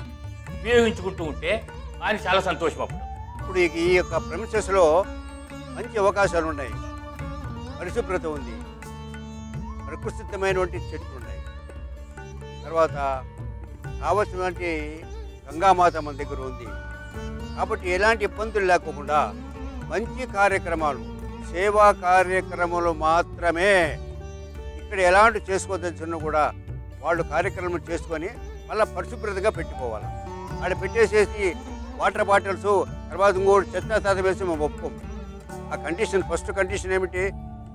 ఉపయోగించుకుంటూ ఉంటే ఆయన చాలా సంతోషం. ఇప్పుడు ఈ యొక్క ప్రెమిసెస్లో మంచి అవకాశాలు ఉన్నాయి. పరిశుభ్రత ఉంది, ప్రకృతిమైనటువంటి చెట్లు ఉన్నాయి, తర్వాత కావలసినటువంటి గంగామాత మన దగ్గర ఉంది. కాబట్టి ఎలాంటి ఇబ్బందులు లేకుండా మంచి కార్యక్రమాలు, సేవా కార్యక్రమాలు మాత్రమే ఇక్కడ ఎలాంటి చేసుకోదలుచున్నా కూడా వాళ్ళు కార్యక్రమం చేసుకొని మళ్ళీ పరిశుభ్రతగా పెట్టుకోవాలి. ఆడ పెట్టేసేసి వాటర్ బాటిల్స్ తర్వాత ఇంకోటి చెత్త వేసి మేము ఒప్పుకోం. ఆ కండిషన్, ఫస్ట్ కండిషన్ ఏమిటి,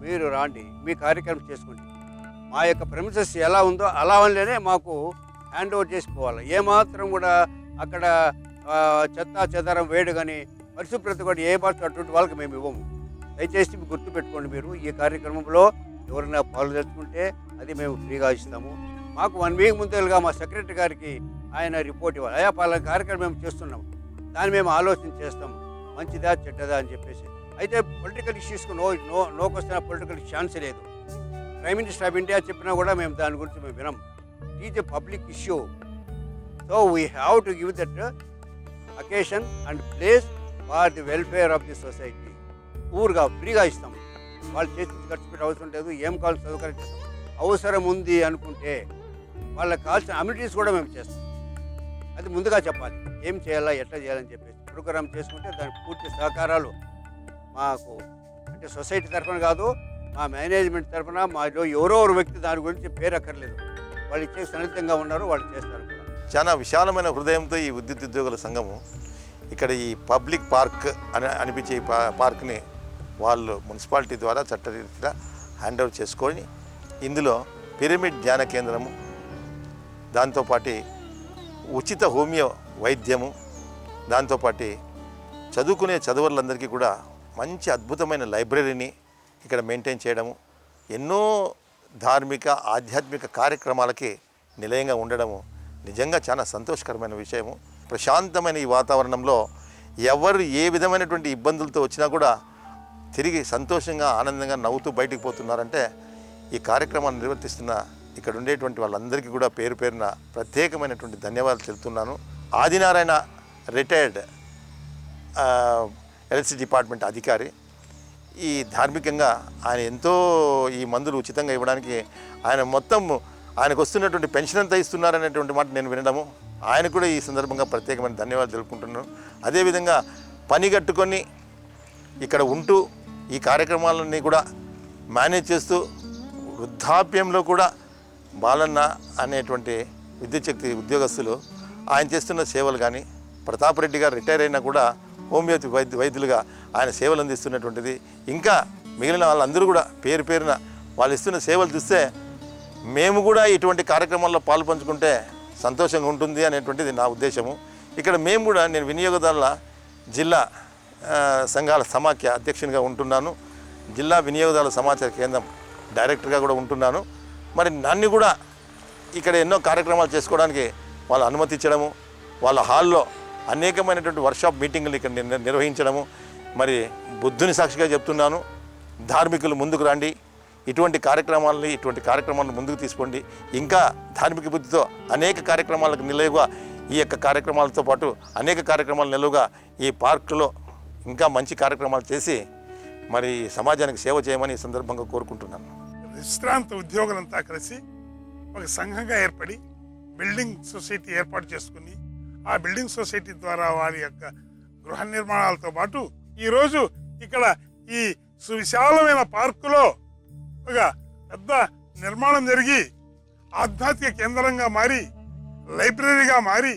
మీరు రాండి, మీ కార్యక్రమం చేసుకోండి. మా యొక్క ప్రెమిసెస్ ఎలా ఉందో అలా వల్లనే మాకు హ్యాండ్ ఓవర్ చేసుకోవాలి. ఏమాత్రం కూడా అక్కడ చెత్త చెదరం వేడు కానీ పరిశుభ్రత కూడా ఏ మాత్రం అటువంటి వాళ్ళకి మేము ఇవ్వము. దయచేసి గుర్తుపెట్టుకోండి. మీరు ఈ కార్యక్రమంలో ఎవరైనా పాల్గొంటే అది మేము ఫ్రీగా ఇస్తాము. మాకు 1 వీక్ ముందుగా మా సెక్రటరీ గారికి ఆయన రిపోర్ట్ ఇవ్వాలి. అయా పలానా కార్యక్రమం మేము చేస్తున్నాము, దాన్ని మేము ఆలోచన చేస్తాము, మంచిదా చెడ్డదా అని చెప్పేసి. అయితే పొలిటికల్ ఇష్యూస్కు నోకి వస్తున్న పొలిటికల్ ఛాన్స్ లేదు. ప్రైమ్ మినిస్టర్ ఆఫ్ ఇండియా చెప్పినా కూడా మేము దాని గురించి మేము వినం. It is a public issue. So we have to give that occasion and place for the welfare of the society. ఊరుగా ఫ్రీగా ఇస్తాము. వాళ్ళు చేసి ఖర్చు పెట్టే అవసరం లేదు. ఏం కావాల్సిన సౌకర్యం చేస్తాం. అవసరం ఉంది అనుకుంటే వాళ్ళకి కావాల్సిన అమ్యూనిటీస్ కూడా మేము చేస్తాం. అది ముందుగా చెప్పాలి, ఏం చేయాలా ఎట్లా చేయాలని చెప్పేసి ప్రోగ్రామ్ చేసుకుంటే దానికి పూర్తి సహకారాలు మాకు, అంటే సొసైటీ తరఫున కాదు, మా మేనేజ్మెంట్ తరఫున మాలో ఎవరో వ్యక్తి దాని గురించి పేరు అక్కర్లేదు, వాళ్ళు ఇచ్చే సన్నిహితంగా ఉన్నారు, వాళ్ళు చేస్తారు కూడా. చాలా విశాలమైన హృదయంతో ఈ విద్యుత్ ఉద్యోగుల సంఘము ఇక్కడ ఈ పబ్లిక్ పార్క్ అనిపించే ఈ పార్క్ని వాళ్ళు మున్సిపాలిటీ ద్వారా చట్టరీత్యా హ్యాండ్ ఓవర్ చేసుకొని ఇందులో పిరమిడ్ ధ్యాన కేంద్రము, దాంతోపాటు ఉచిత హోమియో వైద్యము, దాంతోపాటు చదువుకునే చదువులందరికీ కూడా మంచి అద్భుతమైన లైబ్రరీని ఇక్కడ మెయింటైన్ చేయడము, ఎన్నో ధార్మిక ఆధ్యాత్మిక కార్యక్రమాలకి నిలయంగా ఉండడము నిజంగా చాలా సంతోషకరమైన విషయము. ప్రశాంతమైన ఈ వాతావరణంలో ఎవరు ఏ విధమైనటువంటి ఇబ్బందులతో వచ్చినా కూడా తిరిగి సంతోషంగా ఆనందంగా నవ్వుతూ బయటికి పోతున్నారంటే ఈ కార్యక్రమాన్ని నిర్వర్తిస్తున్న ఇక్కడ ఉండేటువంటి వాళ్ళందరికీ కూడా పేరు పేరున ప్రత్యేకమైనటువంటి ధన్యవాదాలు తెలుపుతున్నాను. ఆదినారాయణ రిటైర్డ్ ఎలక్ట్రిసిటీ డిపార్ట్మెంట్ అధికారి. ఈ ధార్మికంగా ఆయన ఎంతో ఈ మందులు ఉచితంగా ఇవ్వడానికి ఆయన మొత్తం ఆయనకు వస్తున్నటువంటి పెన్షన్ అంతా ఇస్తున్నారనేటువంటి మాట నేను వినడము, ఆయన కూడా ఈ సందర్భంగా ప్రత్యేకమైన ధన్యవాదాలు తెలుపుకుంటున్నాను. అదేవిధంగా పని కట్టుకొని ఇక్కడ ఉంటూ ఈ కార్యక్రమాలన్నీ కూడా మేనేజ్ చేస్తూ వృద్ధాప్యంలో కూడా బాలన్న అనేటువంటి విద్యుత్ శక్తి ఉద్యోగస్తులు ఆయన చేస్తున్న సేవలు కానీ, ప్రతాప్ రెడ్డి గారు రిటైర్ అయినా కూడా హోమియోపతి వైద్యులుగా ఆయన సేవలు అందిస్తున్నటువంటిది, ఇంకా మిగిలిన వాళ్ళందరూ కూడా పేరు పేరున వాళ్ళు ఇస్తున్న సేవలు చూస్తే మేము కూడా ఇటువంటి కార్యక్రమాల్లో పాలు పంచుకుంటే సంతోషంగా ఉంటుంది అనేటువంటిది నా ఉద్దేశము. ఇక్కడ మేము కూడా, నేను వినియోగదారుల జిల్లా సంఘాల సమాఖ్య అధ్యక్షునిగా ఉంటున్నాను, జిల్లా వినియోగదారుల సమాచార కేంద్రం డైరెక్టర్గా కూడా ఉంటున్నాను. మరి నన్ను కూడా ఇక్కడ ఎన్నో కార్యక్రమాలు చేసుకోవడానికి వాళ్ళు అనుమతించడము, వాళ్ళ హాల్లో అనేకమైనటువంటి వర్క్షాప్ మీటింగులు ఇక్కడ నిర్వహించడము, మరి బుద్ధుని సాక్షిగా చెప్తున్నాను, ధార్మికులు ముందుకు రండి, ఇటువంటి కార్యక్రమాలను ముందుకు తీసుకోండి. ఇంకా ధార్మిక బుద్ధితో అనేక కార్యక్రమాలకు నిలువుగా ఈ యొక్క కార్యక్రమాలతో పాటు అనేక కార్యక్రమాలు నిలువుగా ఈ పార్కులో ఇంకా మంచి కార్యక్రమాలు చేసి మరి సమాజానికి సేవ చేయమని ఈ సందర్భంగా కోరుకుంటున్నాను. విశ్రాంత ఉద్యోగులంతా కలిసి ఒక సంఘంగా ఏర్పడి బిల్డింగ్ సొసైటీ ఏర్పాటు చేసుకుని ఆ బిల్డింగ్ సొసైటీ ద్వారా వారి యొక్క గృహ నిర్మాణాలతో పాటు ఈరోజు ఇక్కడ ఈ సువిశాలమైన పార్కులో ఒక పెద్ద నిర్మాణం జరిగి ఆధ్యాత్మిక కేంద్రంగా మారి, లైబ్రరీగా మారి,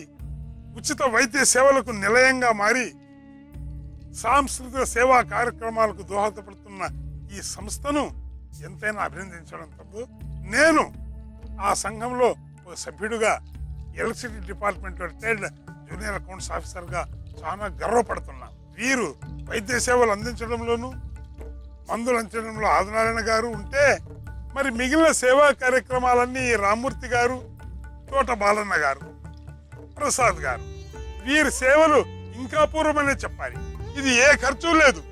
ఉచిత వైద్య సేవలకు నిలయంగా మారి, సాంస్కృతిక సేవా కార్యక్రమాలకు దోహదపడుతున్న ఈ సంస్థను ఎంతైనా అభినందించడం తప్పు. నేను ఆ సంఘంలో ఒక సభ్యుడిగా ఎలక్ట్రిసిటీ డిపార్ట్మెంట్లో రిటైర్డ్ జూనియర్ అకౌంట్స్ ఆఫీసర్గా చాలా గర్వపడుతున్నాను. వీరు వైద్య సేవలు అందించడంలోనూ మందులు అందించడంలో ఆదినారాయణ గారు ఉంటే, మరి మిగిలిన సేవా కార్యక్రమాలన్నీ రామ్మూర్తి గారు, తోట బాలన్న గారు, ప్రసాద్ గారు, వీరి సేవలు ఇంకా పూర్వమనే చెప్పాలి. ఇది ఏ ఖర్చు లేదు,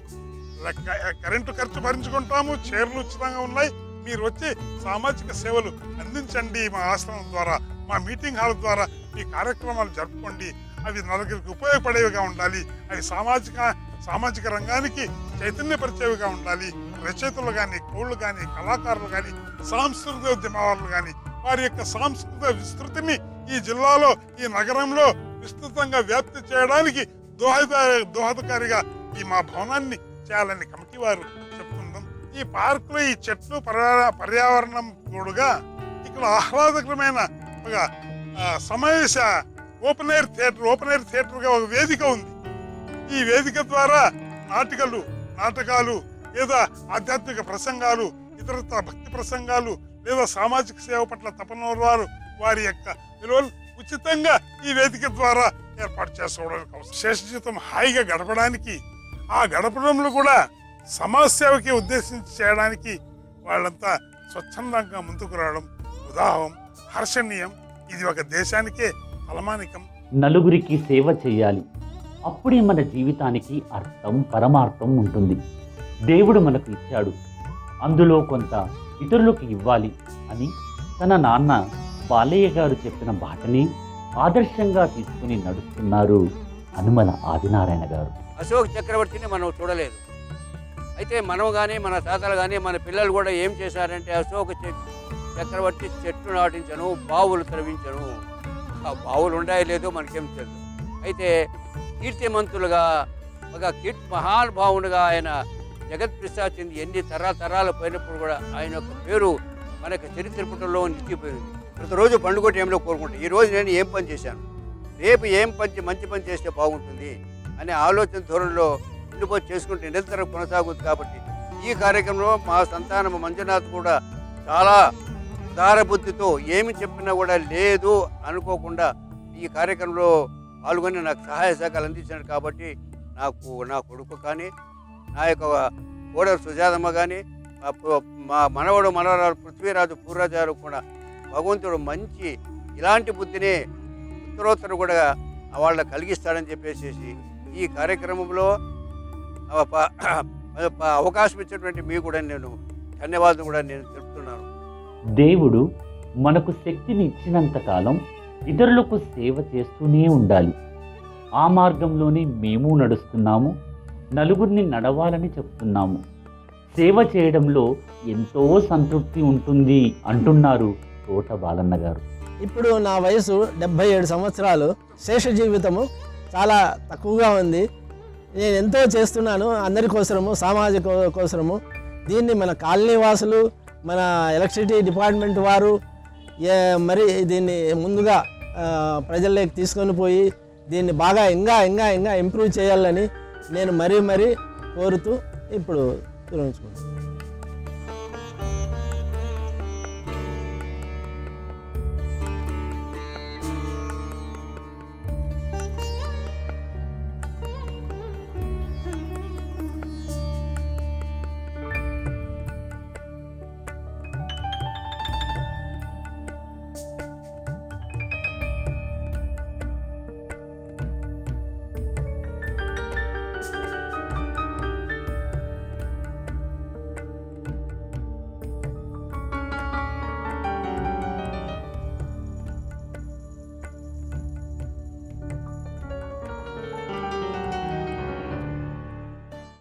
కరెంటు ఖర్చు భరించుకుంటాము, చైర్లు ఉచితంగా ఉన్నాయి, మీరు వచ్చి సామాజిక సేవలు అందించండి, మా ఆశ్రమం ద్వారా, మా మీటింగ్ హాల్ ద్వారా ఈ కార్యక్రమాలు జరుపుకోండి, అవి నలుగురికి ఉపయోగపడేవిగా ఉండాలి, అవి సామాజిక రంగానికి చైతన్యపరిచేవిగా ఉండాలి. రచయితలు కానీ, కవులు కానీ, కళాకారులు కానీ, సాంస్కృతిక ఉద్యమాలు కానీ వారి యొక్క సాంస్కృతిక విస్తృతిని ఈ జిల్లాలో, ఈ నగరంలో విస్తృతంగా వ్యాప్తి చేయడానికి దోహదకారిగా ఈ మా భవనాన్ని చేయాలని కమిటీ వారు చెప్తున్నాం. ఈ పార్కులో ఈ చెట్లు పర్యావరణం తోడుగా ఇక్కడ ఆహ్లాదకరమైన ఒక సమావేశ ఓపెన్ ఎయిర్ థియేటర్గా ఒక వేదిక ఉంది. ఈ వేదిక ద్వారా నాటకాలు లేదా ఆధ్యాత్మిక ప్రసంగాలు, ఇతరత్ర భక్తి ప్రసంగాలు లేదా సామాజిక సేవ పట్ల తపన వారి యొక్క విలువలు ఉచితంగా ఈ వేదిక ద్వారా ఏర్పాటు చేసుకోవడానికి అవసరం. శేష జీవితం హాయిగా గడపడానికి, ఆ గడపడంలో కూడా సమాజ సేవకి ఉద్దేశించి చేయడానికి వాళ్ళంతా స్వచ్ఛందంగా ముందుకు రావడం ఉదాహరణ, హర్షణీయం. ఇది ఒక దేశానికే తలమానికం. నలుగురికి సేవ చేయాలి, అప్పుడే మన జీవితానికి అర్థం, పరమార్థం ఉంటుంది. దేవుడు మనకు ఇచ్చాడు, అందులో కొంత ఇతరులకు ఇవ్వాలి అని తన నాన్న బాలయ్య గారు చెప్పిన బాటని ఆదర్శంగా తీసుకుని నడుస్తున్నారు హనుమల ఆదినారాయణ గారు. అశోక్ చక్రవర్తిని మనం చూడలేదు, అయితే మనం కానీ, మన తాతలు కానీ, మన పిల్లలు కూడా ఏం చేశారంటే అశోక్ చక్రవర్తి చెట్లు నాటించను, బావులు త్రవించను. ఆ బావులు ఉన్నాయో లేదో మనకేం తెలుసు. అయితే కీర్తిమంతులుగా ఒక మహానుభావునిగా ఆయన జగత్ ప్రసాద్ చెంది ఎన్ని తరాలు పోయినప్పుడు కూడా ఆయన యొక్క పేరు మనకు చరిత్ర పుటంలో నిలిచిపోయింది. ప్రతిరోజు పండుగ టైంలో కోరుకుంటాం, ఈరోజు నేను ఏం పని చేశాను, రేపు మంచి పని చేస్తే బాగుంటుంది అనే ఆలోచన ధోరణిలో ఉండిపోయి చేసుకుంటే నిరంతరం కొనసాగుతుంది. కాబట్టి ఈ కార్యక్రమంలో మా సంతానం మంజునాథ్ కూడా చాలా ఉదారబుద్ధితో ఏమి చెప్పినా కూడా లేదు అనుకోకుండా ఈ కార్యక్రమంలో పాల్గొని నాకు సహాయ సహకారాలు అందించాడు. కాబట్టి నా కొడుకు కానీ, నా యొక్క కోడలు సుజాతమ్మ కానీ, మా మనవరాలు పృథ్వీరాజు పూర్రాజు గారు కూడా భగవంతుడు మంచి ఇలాంటి బుద్ధిని ఉత్తరోత్తరం కూడా వాళ్ళకి కలిగిస్తాడని చెప్పేసి ఈ కార్యక్రమంలో అవకాశం ఇచ్చినటువంటి మీకు కూడా నేను ధన్యవాదాలు కూడా నేను తెలుపుతున్నాను. దేవుడు మనకు శక్తిని ఇచ్చినంతకాలం ఇతరులకు సేవ చేస్తూనే ఉండాలి. ఆ మార్గంలోనే మేము నడుస్తున్నాము, నలుగురిని నడవాలని చెప్తున్నాము. సేవ చేయడంలో ఎంతో సంతృప్తి ఉంటుంది అంటున్నారు తోట బాలన్న గారు. ఇప్పుడు నా వయసు 77 సంవత్సరాలు. శేష జీవితము చాలా తక్కువగా ఉంది. నేను ఎంతో చేస్తున్నాను అందరి కోసము, సామాజిక కోసము. దీన్ని మన కాలనీ వాసులు, మన ఎలక్ట్రిసిటీ డిపార్ట్మెంట్ వారు మరి దీన్ని ముందుగా ప్రజల్లోకి తీసుకొని పోయి దీన్ని బాగా ఇంకా ఇంప్రూవ్ చేయాలని నేను మరీ కోరుతూ ఇప్పుడు విరమించుకుంటాను.